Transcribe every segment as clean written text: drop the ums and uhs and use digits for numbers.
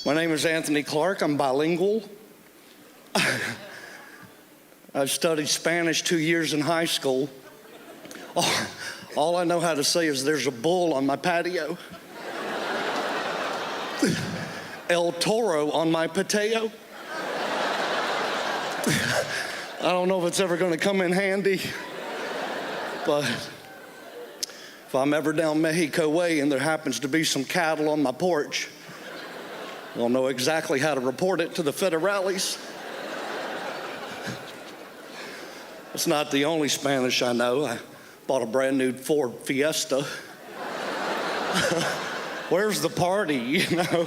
My name is Anthony Clark. I'm bilingual. I studied Spanish 2 years in high school. All I know how to say is there's a bull on my patio. El Toro on my pateo. I don't know if it's ever going to come in handy, but if I'm ever down Mexico Way and there happens to be some cattle on my porch, I'll know exactly how to report it to the federales. It's not the only Spanish I know. I bought a brand new Ford Fiesta. Where's the party, you know?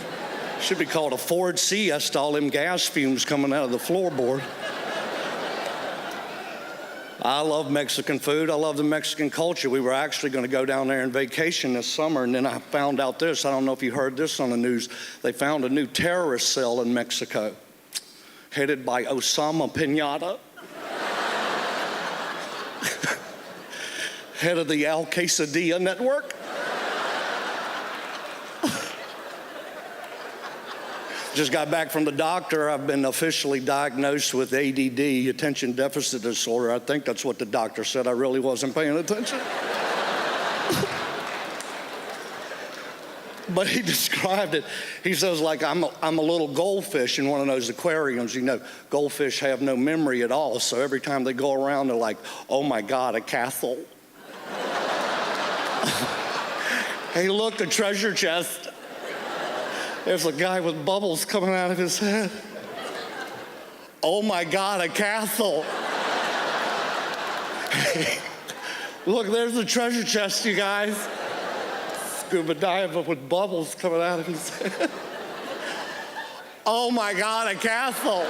Should be called a Ford Siesta, all them gas fumes coming out of the floorboard. I love Mexican food. I love the Mexican culture. We were actually going to go down there on vacation this summer, and then I found out this. I don't know if you heard this on the news. They found a new terrorist cell in Mexico, headed by Osama Pinata, head of the Al Quesadilla network. Just got back from the doctor. I've been officially diagnosed with ADD, attention deficit disorder. I think that's what the doctor said. I really wasn't paying attention. But he described it. He says, like, I'm a little goldfish in one of those aquariums. You know, goldfish have no memory at all. So every time they go around, they're like, oh my God, a castle. Hey, look, a treasure chest. There's a guy with bubbles coming out of his head. Oh my God, a castle. Look, there's the treasure chest, you guys. Scuba diver with bubbles coming out of his head. Oh my God, a castle.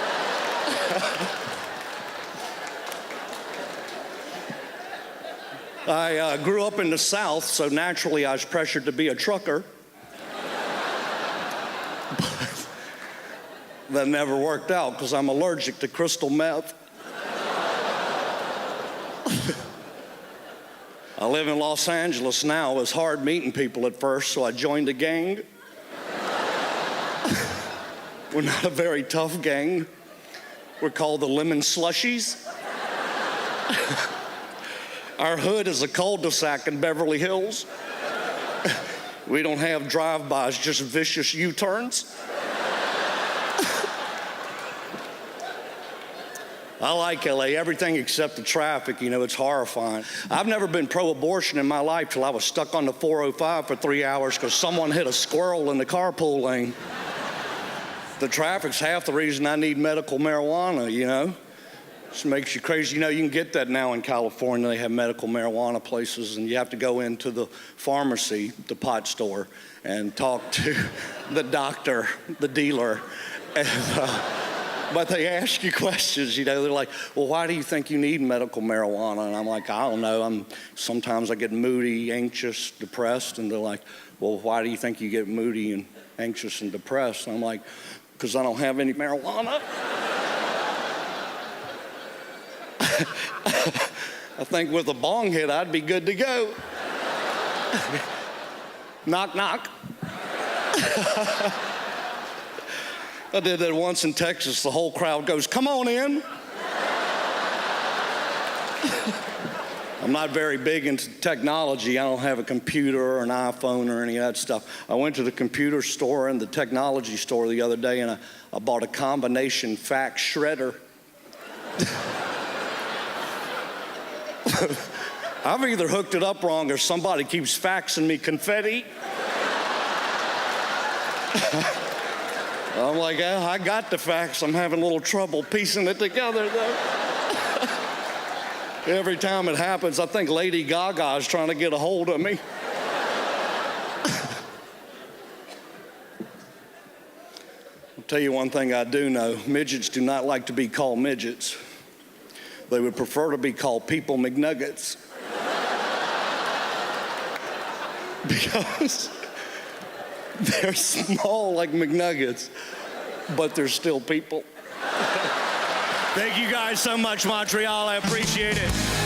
I grew up in the South, so naturally I was pressured to be a trucker. That never worked out because I'm allergic to crystal meth. I live in Los Angeles now. It was hard meeting people at first, so I joined a gang. We're not a very tough gang. We're called the Lemon Slushies. Our hood is a cul-de-sac in Beverly Hills. We don't have drive-bys, just vicious U-turns. I like LA, everything except the traffic, you know, it's horrifying. I've never been pro-abortion in my life till I was stuck on the 405 for 3 hours because someone hit a squirrel in the carpool lane. The traffic's half the reason I need medical marijuana, you know? Just makes you crazy. You know, you can get that now in California. They have medical marijuana places, and you have to go into the pharmacy, the pot store, and talk to the doctor, the dealer, and, but they ask you questions, you know. They're like, well, why do you think you need medical marijuana? And I'm like, I don't know. Sometimes I get moody, anxious, depressed. And they're like, well, why do you think you get moody and anxious and depressed? And I'm like, because I don't have any marijuana. I think with a bong hit, I'd be good to go. Knock, knock. I did that once in Texas. The whole crowd goes, come on in. I'm not very big into technology. I don't have a computer or an iPhone or any of that stuff. I went to the computer store and the technology store the other day, and I bought a combination fax shredder. I've either hooked it up wrong or somebody keeps faxing me confetti. I'm like, I got the fax. I'm having a little trouble piecing it together, though. Every time it happens, I think Lady Gaga is trying to get a hold of me. I'll tell you one thing I do know. Midgets do not like to be called midgets. They would prefer to be called People McNuggets. Because they're small like McNuggets, but they're still people. Thank you guys so much, Montreal. I appreciate it.